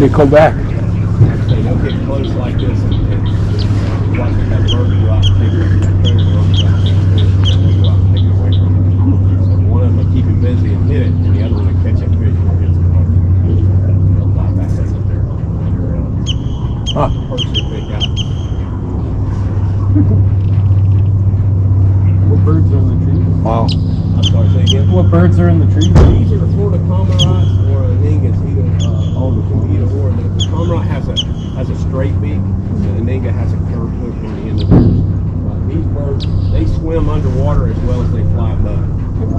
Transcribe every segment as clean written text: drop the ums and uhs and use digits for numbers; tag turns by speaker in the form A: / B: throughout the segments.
A: they come back.
B: They don't get close like this and watch that bird go out and take it. That predator bird go out and take it. And they go out and take it away from them. So one of them will keep him busy and hit it, and the other one will catch that fish and hit some bird. They'll fly back. That's what they're first to pick out.
A: What birds are in the tree?
C: Wow.
B: I'm sorry, say again?
A: What birds are in the tree?
B: These are the Florida Comorites or an Ingas, either or. The Comorite has a straight beak, and the Inga has a curved hook on the end of it. These birds, they swim underwater as well as they fly above.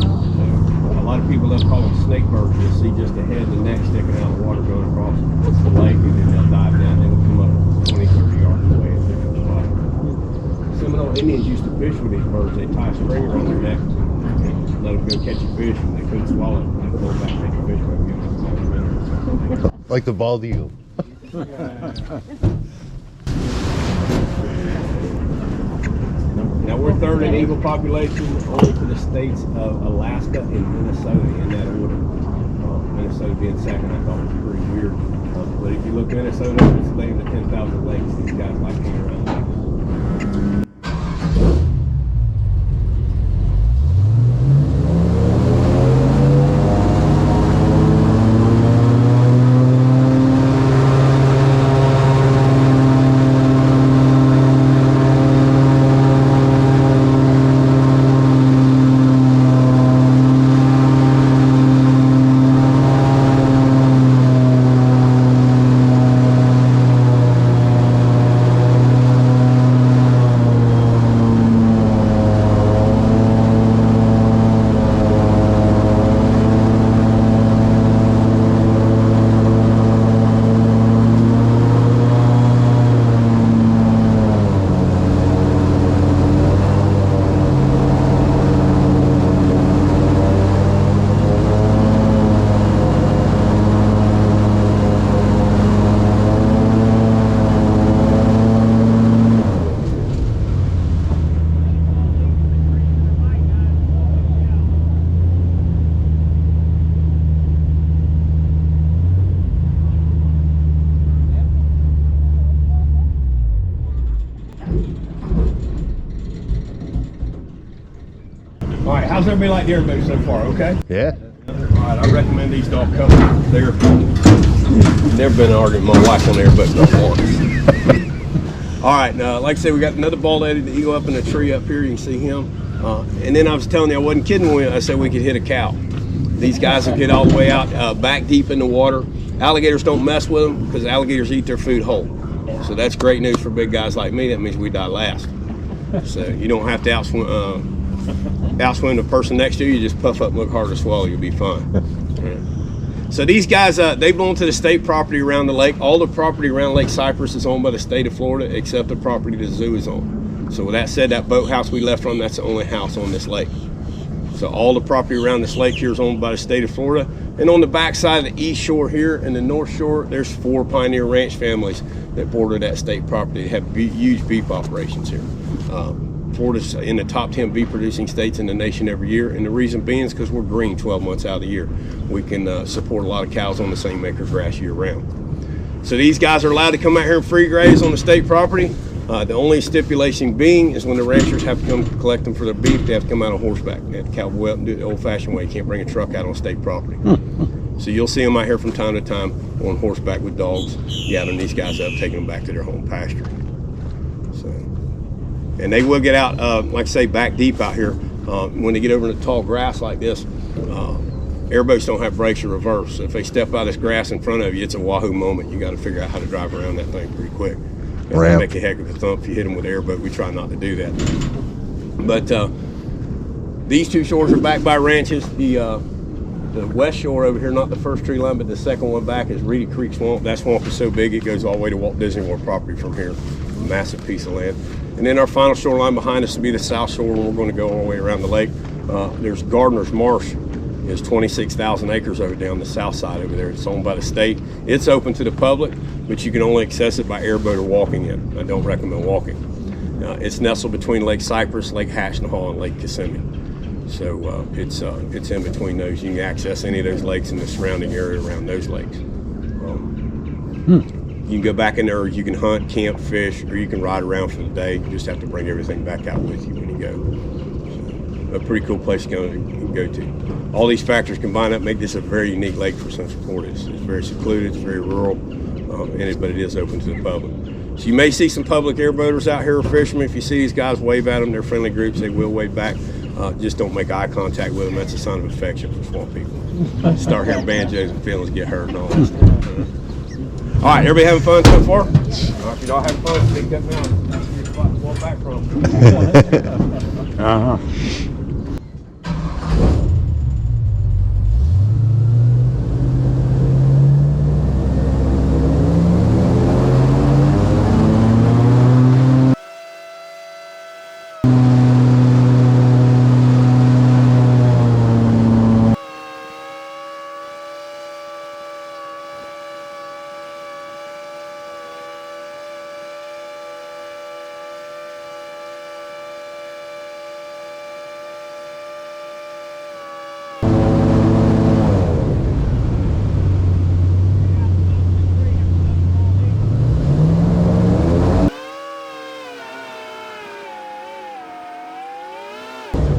B: So a lot of people they'll call them snake birds. You'll see just the head and the neck sticking out of the water going across the lake, and then they'll dive down. They will come up 20, 30 yards away and pick up the fly. Seminole Indians used to fish with these birds. They tie a string around their neck and let them go catch a fish, and they couldn't swallow it. They pull back, take a fish, and give them a
C: Like the bald eagle.
B: Now we're third in eagle population, only to the states of Alaska and Minnesota in that order. Minnesota being second, I thought was pretty weird. But if you look at Minnesota, it's named the 10,000 lakes. These guys like hanging around lakes. All right, how's everybody like the airboat so far? Okay?
C: Yeah.
B: All right, I recommend these dog come there. Never been in an argument with my wife on the airboat once. All right, now, like I said, we got another bald-headed eagle up in the tree up here. You can see him. And then I was telling you, I wasn't kidding when I said we could hit a cow. These guys will get all the way out, back deep in the water. Alligators don't mess with them because alligators eat their food whole. So that's great news for big guys like me. That means we die last. So you don't have to outswim the person next to you. You just puff up and look hard to swallow. You'll be fine. Right. So these guys, they belong to the state property around the lake. All the property around Lake Cypress is owned by the state of Florida, except the property the zoo is on. So with that said, that boathouse we left from, that's the only house on this lake. So all the property around this lake here is owned by the state of Florida. And on the back side of the east shore here and the north shore, there's 4 Pioneer Ranch families that border that state property. They have huge beef operations here. Florida's in the top 10 beef producing states in the nation every year, and the reason being is because we're green 12 months out of the year. We can support a lot of cows on the same acre grass year round. So these guys are allowed to come out here and free graze on the state property. The only stipulation being is when the ranchers have to come collect them for their beef, they have to come out on horseback. They have to cowboy up and do it the old-fashioned way. You can't bring a truck out on state property. So you'll see them out here from time to time on horseback with dogs, gathering these guys up, taking them back to their home pasture. So, and they will get out, like I say, back deep out here. When they get over in the tall grass like this, airboats don't have brakes or reverse. So if they step out of this grass in front of you, it's a wahoo moment. You got to figure out how to drive around that thing pretty quick. And they make a heck of a thump if you hit them with an airboat. We try not to do that. But these 2 shores are backed by ranches. The west shore over here, not the first tree line, but the second one back is Reedy Creek Swamp. That swamp is so big it goes all the way to Walt Disney World property from here. A massive piece of land. And then our final shoreline behind us will be the south shore, where we're going to go all the way around the lake. There's Gardner's Marsh. It's 26,000 acres over down the south side over there. It's owned by the state. It's open to the public, but you can only access it by airboat or walking in. I don't recommend walking. It's nestled between Lake Cypress, Lake Hashtanaw, and Lake Kissimmee. So it's in between those. You can access any of those lakes in the surrounding area around those lakes. You can go back in there, you can hunt, camp, fish, or you can ride around for the day. You just have to bring everything back out with you when you go. So, a pretty cool place to go to. All these factors combined up make this a very unique lake for Central Florida. It's very secluded, it's very rural, but it is open to the public. So you may see some public airboaters out here or fishermen. If you see these guys, wave at them. They're friendly groups. They will wave back. Just don't make eye contact with them. That's a sign of affection for swamp people. Start hearing banjos and feelings get hurt and all that stuff. All right, everybody having fun so far? If you all having fun, speak that now. That's where your spot to walk back from.
C: Uh-huh.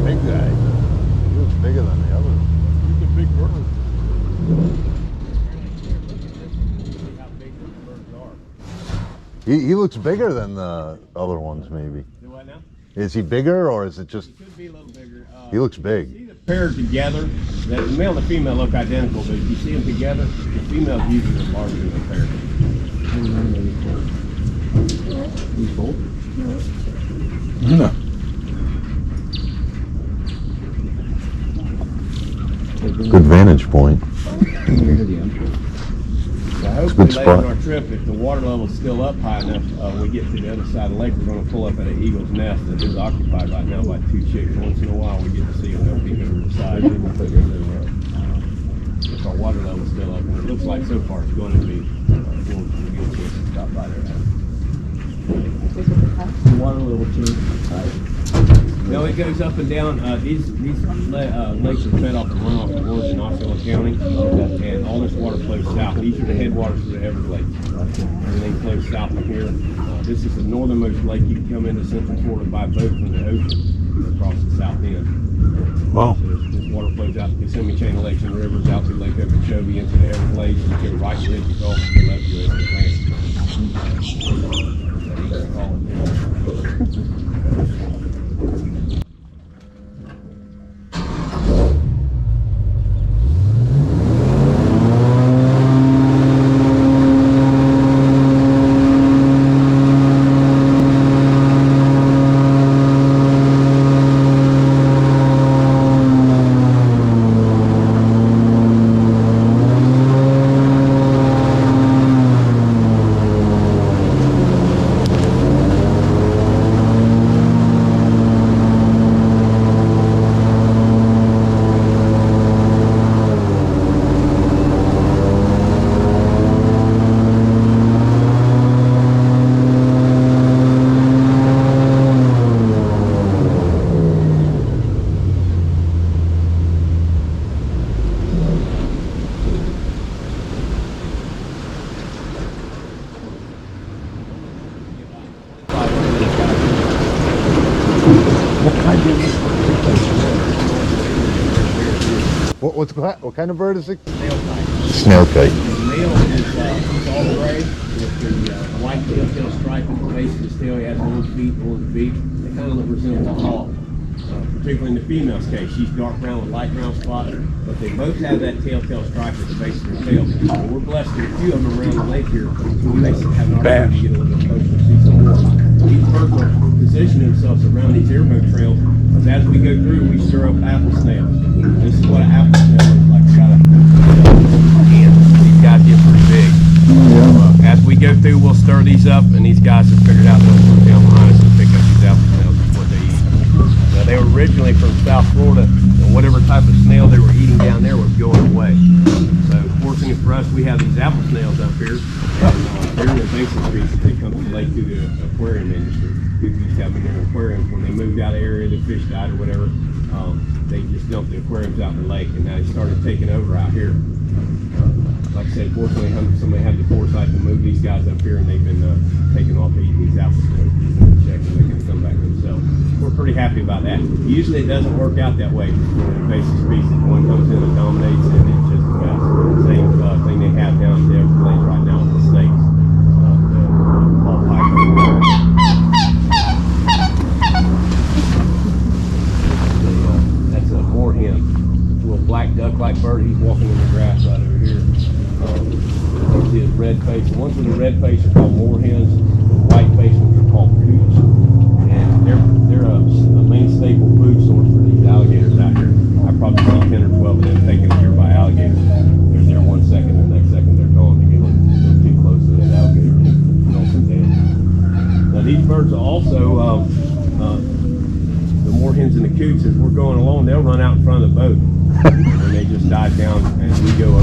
D: Big guy. He looks bigger than the other. He's a big bird. He looks bigger than the other ones, maybe.
B: Do what now?
D: Is he bigger, or is it just?
B: He could be a little bigger.
D: He looks
B: See
D: big.
B: the pair together. The male and the female look identical, but if you see them together, the female's usually larger than the pair. He's both.
C: No.
D: Good vantage point.
B: So hopefully
D: good
B: later
D: spot.
B: on our trip, if the water level's still up high enough, we get to the other side of the lake, we're going to pull up at an eagle's nest that is occupied right now by 2 chicks. Once in a while, we get to see them. They'll peek over the side. If our water level's still up, and it looks like so far it's going to be, we'll get a chance to stop by there. The water level change. No, it goes up and down. These lakes are fed off the runoff of Orange and Osceola County, and all this water flows south. These are the headwaters of the Everglades. Everything flows south from here. This is the northernmost lake. You can come into Central Florida by boat from the ocean across the south end.
C: Wow.
B: So this water flows out the Yosemite chain of lakes and rivers out to Lake Okeechobee into the Everglades. You go right to the Gulf, to the left to the Atlantic.
D: What kind of bird is it?
B: Snail kite.
D: Snail kite.
B: The male is all gray with the white tail stripe at the base of the tail. He has long feet, They kind of resemble a hawk. Particularly in the female's case, she's dark brown with light brown spots, but they both have that tail stripe at the base of their tail. We're blessed with a few of them around the lake here, so we basically have an opportunity to get a little bit closer and see some more. These birds will position themselves around these airboat trails, because as we go through, we stir up apple snails. This is what an apple snail looks like. These guys get pretty big. As we go through, we'll stir these up, and these guys have figured out they'll come down behind us and pick up these apple snails. That's what they eat. Now, they were originally from South Florida, and whatever type of snail they were eating down there was going away. So, fortunately for us, we have these apple snails up here. They're an invasive species. They come to the lake through the aquarium industry. People used to have them in their aquariums. When they moved out of the area, the fish died or whatever, they just dumped the aquariums out in the lake, and now they started taking over out here. like I said, fortunately, somebody had the foresight to move these guys up here, and they've been taking off eating these apples. Checking, they can come back themselves. We're pretty happy about that. Usually, it doesn't work out that way. When it faces species, one comes in and dominates, and it's just the best. Same thing they have down at the Everglades right now with the snakes. The ball python. That's a moorhen, a little black duck-like bird. He's walking in the grass right over here. You see his red face. The ones with the red face are called moorhens. The white face ones are called coots. And they're a main staple food source for these alligators out here. I probably saw 10 or 12 of them taken here by alligators. They're there 1 second, the next second they're gone. They get a little too close to that alligator and knock them down. Now these birds are also the moorhens and the coots. As we're going along, they'll run out in front of the boat. And they just dive down as we go over.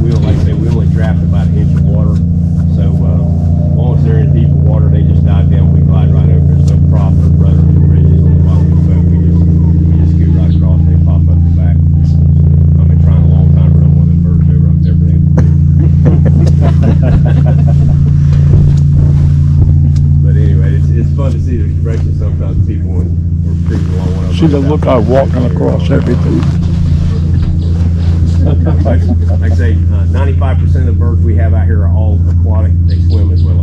B: Like I say, we only draft about an inch of water. So as long as they're in deeper water, they just dive down. We glide right over. There's no prop or brothers or bridges on the bottom of the boat. We just scoot right across. They pop up the back. I've been trying a long time to run one of them birds over. I've never been able to. But anyway, it's fun to see the expression sometimes people when we're cruising along one of them.
C: See the look I walking across everything.
B: Like I say, 95% of the birds we have out here are all aquatic. They swim as well